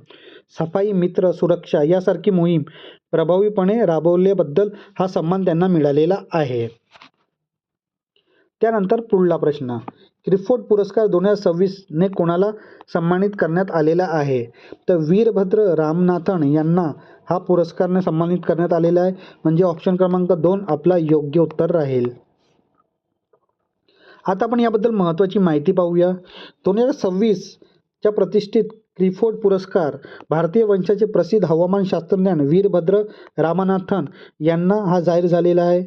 सफाई मित्र सुरक्षा यासारखी मोहीम प्रभावीपणे राबवल्याबद्दल हा सन्मान त्यांना मिळालेला आहे. त्यानंतर पुढला प्रश्न, क्लिफोर्ड पुरस्कार 2026 ने कोणाला सन्मानित करण्यात आलेला आहे? तर वीरभद्र रामनाथन यांना हा पुरस्कारने सन्मानित करण्यात आलेला आहे. म्हणजे ऑप्शन क्रमांक 2 आपला योग्य उत्तर राहील. आता आपण याबद्दल महत्त्वाची माहिती पाहूया. 2026च्या प्रतिष्ठित क्लिफोर्ड पुरस्कार भारतीय वंशाचे प्रसिद्ध हवामानशास्त्रज्ञ वीरभद्र रामनाथन यांना हा जाहीर झालेला आहे.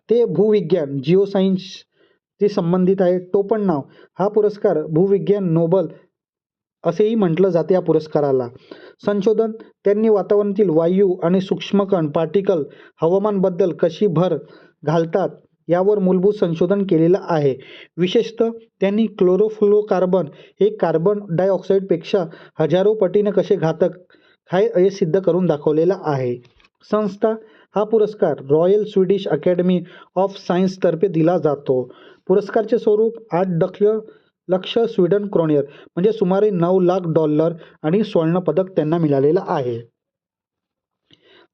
ते भूविज्ञान जिओसायन्सशी संबंधित आहे. टोपण नाव हा पुरस्कार भूविज्ञान नोबल असेही म्हटलं जाते या पुरस्काराला. संशोधन त्यांनी वातावरणातील वायू आणि सूक्ष्मकण पार्टिकल हवामानबद्दल कशी भर घालतात यावर मूलभूत संशोधन केलेलं आहे. विशेषतः त्यांनी क्लोरोफ्लोरोकार्बन हे कार्बन डायऑक्साईडपेक्षा हजारो पटीने कसे घातक आहे हे सिद्ध करून दाखवलेलं आहे. संस्था हा पुरस्कार रॉयल स्वीडिश अकॅडमी ऑफ सायन्सतर्फे दिला जातो. पुरस्काराचे स्वरूप 8 दशलक्ष स्वीडन क्रोनर म्हणजे सुमारे $9 लाख आणि सुवर्णपदक त्यांना मिळालेलं आहे.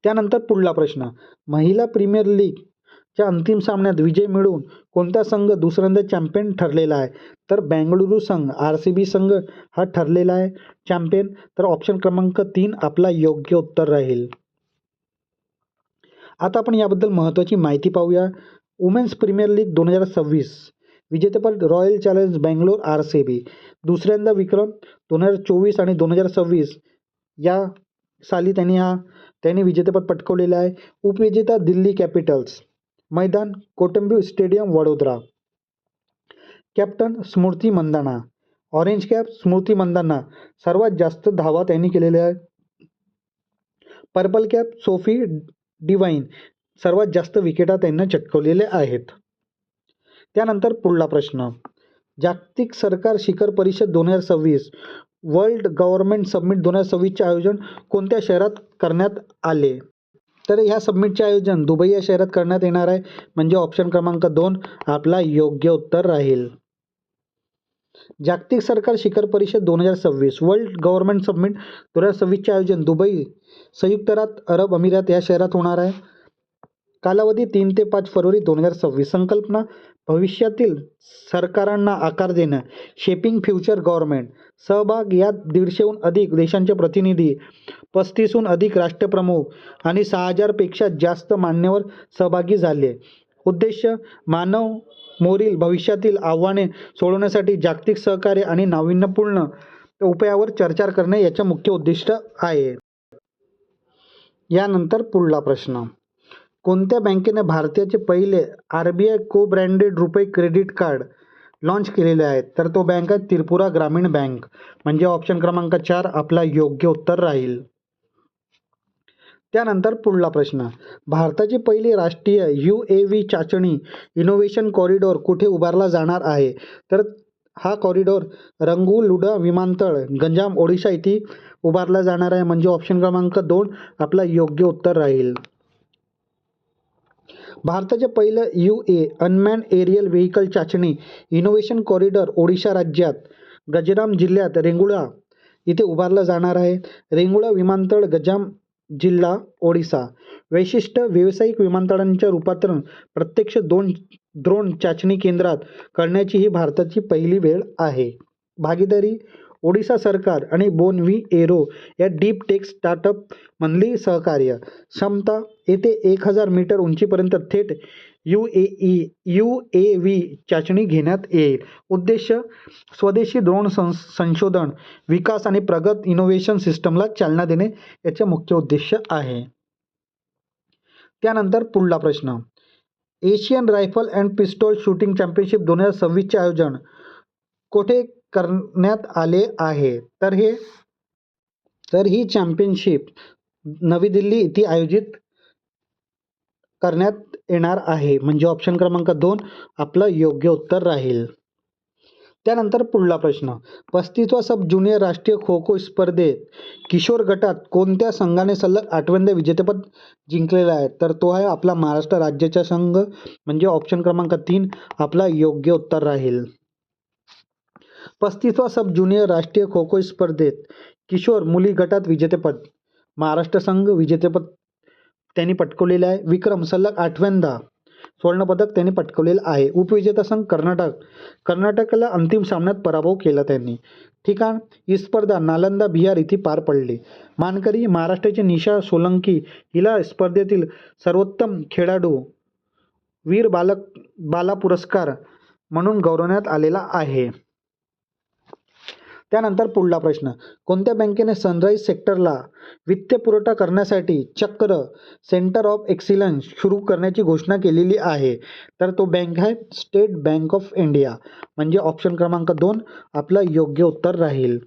त्यानंतर पुढला प्रश्न, महिला प्रीमियर लीगच्या अंतिम सामन्यात विजय मिळवून कोणता संघ दुसऱ्यांदा चॅम्पियन ठरलेला आहे? तर बेंगळुरू संघ RCB संघ हा ठरलेला आहे चॅम्पियन. तर ऑप्शन क्रमांक 3 आपला योग्य उत्तर राहील. आता आपण याबद्दल महत्त्वाची माहिती पाहूया. वुमेन्स प्रीमियर लीग 2026 विजेतेपद रॉयल चॅलेंजर्स बेंगलोर RCB. दुसऱ्यांदा विक्रम 2024 आणि 2026 या साली त्यांनी विजेतेपद पटकावलेलं आहे. उपविजेता दिल्ली कॅपिटल्स. मैदान Kotambi stadium Vadodara. Captain Smriti Mandhana. Orange cap Smriti Mandhana सर्वात जास्त धावा त्यांनी केलेल्या आहेत. पर्पल कॅप सोफी डिवाइन सर्वात जास्त विकेटा त्यांना चटकवलेल्या आहेत. त्यानंतर पुढला प्रश्न, जागतिक सरकार शिखर परिषद 2026 वर्ल्ड गव्हर्नमेंट समिट 2026चे आयोजन कोणत्या शहरात करण्यात आले? तर ह्या समिटचे आयोजन दुबई या शहरात करण्यात येणार आहे. म्हणजे ऑप्शन क्रमांक 2 आपला योग्य उत्तर राहील. जागतिक सरकार शिखर परिषद 2026 वर्ल्ड गव्हर्नमेंट समिट 2026चे आयोजन दुबई संयुक्त अरब अमिरात या शहरात होणार आहे. कालावधी 3 ते 5 फरवरी 2026. संकल्पना भविष्यातील सरकारांना आकार देणं, शेपिंग फ्युचर गव्हर्नमेंट. सहभाग यात 150हून अधिक देशांचे प्रतिनिधी, 35हून अधिक राष्ट्रप्रमुख आणि 6000 पेक्षा जास्त मान्यवर सहभागी झाले. उद्देश मानवमोरील भविष्यातील आव्हाने सोडवण्यासाठी जागतिक सहकार्य आणि नाविन्यपूर्ण उपायावर चर्चा करणे याचे मुख्य उद्दिष्ट आहे. यानंतर पुढला प्रश्न, कोणत्या बँकेने भारताचे पहिले RBI को branded RuPay credit card launch केलेले आहे? तर तो बँक आहे त्रिपुरा ग्रामीण बँक. म्हणजे ऑप्शन क्रमांक 4 आपला योग्य उत्तर राहील. त्यानंतर पुढला प्रश्न, भारताची पहिली राष्ट्रीय UAV चाचणी इनोव्हेशन कॉरिडॉर कुठे उभारला जाणार आहे? तर हा कॉरिडॉर रंगुलुडा विमानतळ गंजाम ओडिशा येथे उभारला जाणार आहे. म्हणजे ऑप्शन क्रमांक 2 आपला योग्य उत्तर राहील. भारताचे पहिलं अनमॅन एरियल व्हेकल चाचणी इनोव्हेशन कॉरिडॉर ओडिशा राज्यात गंजाम जिल्ह्यात रेंगुळा इथे उभारलं जाणार आहे. रेंगुळा विमानतळ गंजाम जिल्हा ओडिशा. वैशिष्ट्य, व्यावसायिक विमानतळांच्या रूपांतरण प्रत्यक्ष ड्रोन चाचणी केंद्रात करण्याची ही भारताची पहिली वेळ आहे. भागीदारी ओडिशा सरकार आणि बोनवी एरो या डीप टेक स्टार्टअप मधली सहकार्य. क्षमता येथे 1000 मीटर उंचीपर्यंत थेट UAV चाचणी घेण्यात येईल. उद्देश स्वदेशी ड्रोन संशोधन विकास आणि प्रगत इनोव्हेशन सिस्टमला चालना देणे याचे मुख्य उद्देश आहे. त्यानंतर पुढला प्रश्न, Asian rifle and pistol shooting championship 2026चे आयोजन कोठे करण्यात आले आहे? तर ही चॅम्पियनशिप नवी दिल्ली येथे आयोजित करण्यात येणार आहे. म्हणजे ऑप्शन क्रमांक 2 आपलं योग्य उत्तर राहील. त्यानंतर पुढला प्रश्न, 35वा सब ज्युनियर राष्ट्रीय खो खो स्पर्धेत किशोर गटात कोणत्या संघाने सलग 8व्यांदा विजेतेपद जिंकलेलं आहे? तर तो आहे आपला महाराष्ट्र राज्याचा संघ. म्हणजे ऑप्शन क्रमांक 3 आपला योग्य उत्तर राहील. 35वा सब ज्युनियर राष्ट्रीय खो खो स्पर्धेत किशोर मुली गटात विजेतेपद महाराष्ट्र संघ विजेतेपद त्यांनी पटकवलेले आहे. विक्रम सलग 8व्यांदा सुवर्णपदक त्यांनी पटकवलेलं आहे. उपविजेता संघ कर्नाटकला अंतिम सामन्यात पराभव केला त्यांनी. ठिकाण ही स्पर्धा नालंदा बिहार येथे पार पडली. मानकरी महाराष्ट्राची निशा सोलंकी हिला स्पर्धेतील सर्वोत्तम खेळाडू वीर बाला पुरस्कार म्हणून गौरवण्यात आलेला आहे. त्यानंतर पुढला प्रश्न, कोणत्या बँकेने सनराइज सेक्टरला वित्त पुरवठा करण्यासाठी चक्र सेंटर ऑफ एक्सिलन्स सुरू करण्याची घोषणा केलेली आहे? तर तो बँक आहे स्टेट बँक ऑफ इंडिया. म्हणजे ऑप्शन क्रमांक 2 आपलं योग्य उत्तर राहील.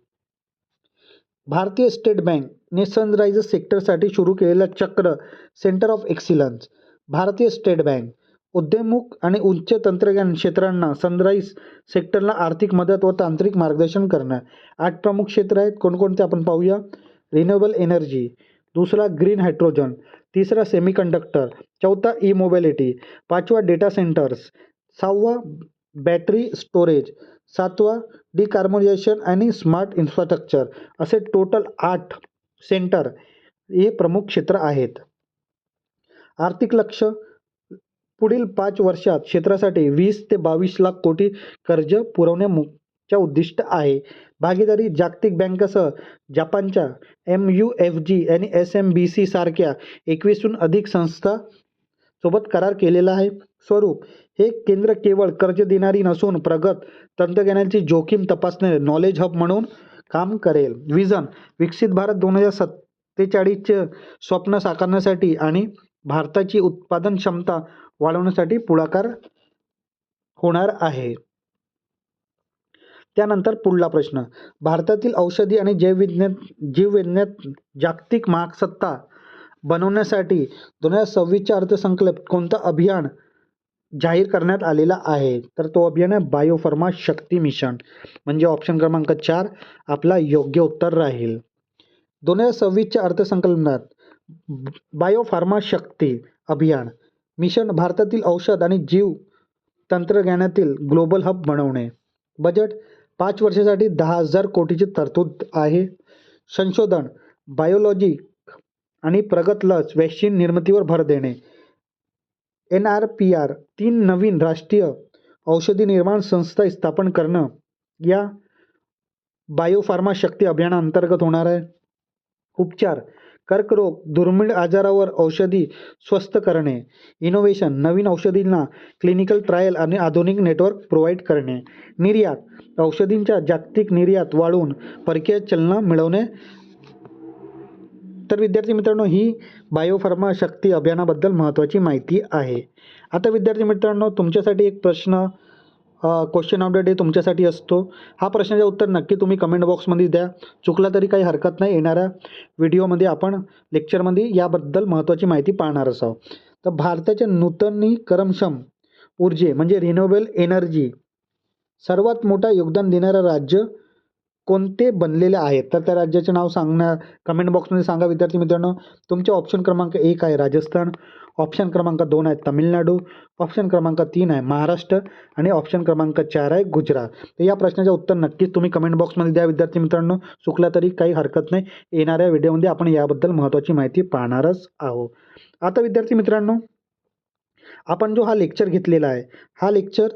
भारतीय स्टेट बँकने सनराइज सेक्टरसाठी सुरू केलेला चक्र सेंटर ऑफ एक्सिलन्स. भारतीय स्टेट बँक उद्योन्मुख आणि उच्च तंत्रज्ञान क्षेत्रांना सनराइज सेक्टरला आर्थिक मदत व तांत्रिक मार्गदर्शन करणं. 8 प्रमुख क्षेत्र आहेत. कोणकोणते आपण पाहूया. रिन्युएबल एनर्जी, दुसरा ग्रीन हायड्रोजन, तिसरा सेमीकंडक्टर, चौथा ई मोबिलिटी, 5वा डेटा सेंटर्स, 6वा बॅटरी स्टोरेज, 7वा डिकार्बोनायझेशन आणि स्मार्ट इन्फ्रास्ट्रक्चर. असे टोटल 8 सेंटर हे प्रमुख क्षेत्र आहेत. आर्थिक लक्ष पुढील 5 वर्षात क्षेत्रासाठी 20 ते 22 लाख कोटी कर्ज पुरवण्याचे उद्दिष्ट आहे. भागीदारी जागतिक बँकेसह जपानच्या MUFG आणि SMBC सारख्या 21हून अधिक संस्था सोबत करार केलेला आहे. स्वरूप हे केंद्र केवळ कर्ज देणारी नसून प्रगत तंत्रज्ञानाची जोखीम तपासणारे नॉलेज हब म्हणून काम करेल. विजन विकसित भारत 2047चे स्वप्न साकारण्यासाठी आणि भारताची उत्पादन क्षमता वाढवण्यासाठी पुढाकार होणार आहे. त्यानंतर पुढला प्रश्न, भारतातील औषधी आणि जीवविज्ञान जागतिक महासत्ता बनवण्यासाठी 2026च्या अर्थसंकल्प कोणतं अभियान जाहीर करण्यात आलेला आहे? तर तो अभियान आहे बायोफार्मा शक्ती मिशन. म्हणजे ऑप्शन क्रमांक 4 आपला योग्य उत्तर राहील. 2026च्या अर्थसंकल्पात बायोफार्मा शक्ती अभियान मिशन भारतातील औषध आणि जीव तंत्रज्ञानातील ग्लोबल हब बनवणे. बजेट 5 वर्षासाठी 10,000 कोटीची तरतूद आहे. संशोधन बायोलॉजिक आणि प्रगत लस वॅक्सिन निर्मितीवर भर देणे. NRPR 3 नवीन राष्ट्रीय औषधी निर्माण संस्था स्थापन करणं या बायोफार्मा शक्ती अभियानाअंतर्गत होणार आहे. उपचार कर्करोग दुर्मिळ आजारावर औषधी स्वस्त करणे. इनोव्हेशन नवीन औषधींना क्लिनिकल ट्रायल आणि आधुनिक नेटवर्क प्रोव्हाइड करणे. निर्यात औषधींच्या जागतिक निर्यात वाढवून परकीय चलन मिळवणे. तर विद्यार्थी मित्रांनो, ही बायोफार्मा शक्ती अभियानाबद्दल महत्त्वाची माहिती आहे. आता विद्यार्थी मित्रांनो, तुमच्यासाठी एक प्रश्न क्वेश्चन ऑफ द डे तुमच्यासाठी असतो. हा प्रश्नाचे उत्तर नक्की तुम्ही कमेंट बॉक्समध्ये द्या. चुकला तरी काही हरकत नाही. येणाऱ्या व्हिडिओमध्ये आपण लेक्चरमध्ये याबद्दल महत्त्वाची माहिती पाहणार आहोत. तर भारताच्या नूतनीकरणक्षम ऊर्जे म्हणजे रिन्युएबल एनर्जी सर्वात मोठा योगदान देणारं राज्य कोणते बनलेले आहेत? तर त्या राज्याचे नाव कमेंट बॉक्समध्ये सांगा विद्यार्थी मित्रांनो. तुमचे ऑप्शन क्रमांक 1 आहे राजस्थान, ऑप्शन क्रमांक 2 आहे तामिळनाडू, ऑप्शन क्रमांक 3 आहे महाराष्ट्र आणि ऑप्शन क्रमांक 4 आहे गुजरात. तर या प्रश्नाचे उत्तर नक्कीच तुम्ही कमेंट बॉक्समध्ये द्या विद्यार्थी मित्रांनो. चुकला तरी काही हरकत नाही. येणाऱ्या व्हिडिओमध्ये आपण याबद्दल महत्त्वाची माहिती पाहणारच आहोत. आता विद्यार्थी मित्रांनो, आपण जो हा लेक्चर घेतलेला आहे, हा लेक्चर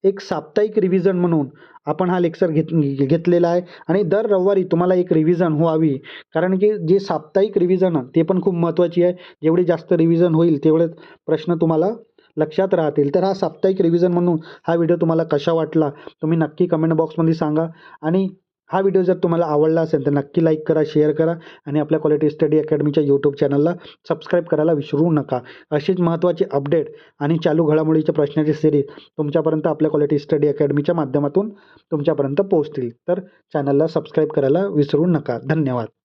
एक साप्ताहिक रिव्हिजन म्हणून आपण हा लेक्चर घेतलेला आहे आणि दर रविवारी तुम्हाला एक रिव्हिजन व्हावी, कारण की जे साप्ताहिक रिव्हिजन ते पण खूप महत्त्वाची आहे. जेवढी जास्त रिव्हिजन होईल तेवढेच प्रश्न तुम्हाला लक्षात राहतील. तर हा साप्ताहिक रिव्हिजन म्हणून हा व्हिडिओ तुम्हाला कसा वाटला तुम्ही नक्की कमेंट बॉक्समध्ये सांगा. आणि हा व्हिडिओ जर तुम्हाला आवडला असेल तर नक्की लाईक करा, शेअर करा आणि आपल्या क्वालिटी स्टडी अकॅडमीच्या यूट्यूब चॅनलला सबस्क्राईब करायला विसरू नका. अशीच महत्त्वाची अपडेट आणि चालू घडामोडीच्या प्रश्नाची सिरीज तुमच्यापर्यंत आपल्या क्वालिटी स्टडी अकॅडमीच्या माध्यमातून तुमच्यापर्यंत पोहोचतील. तर चॅनलला सबस्क्राईब करायला विसरू नका. धन्यवाद.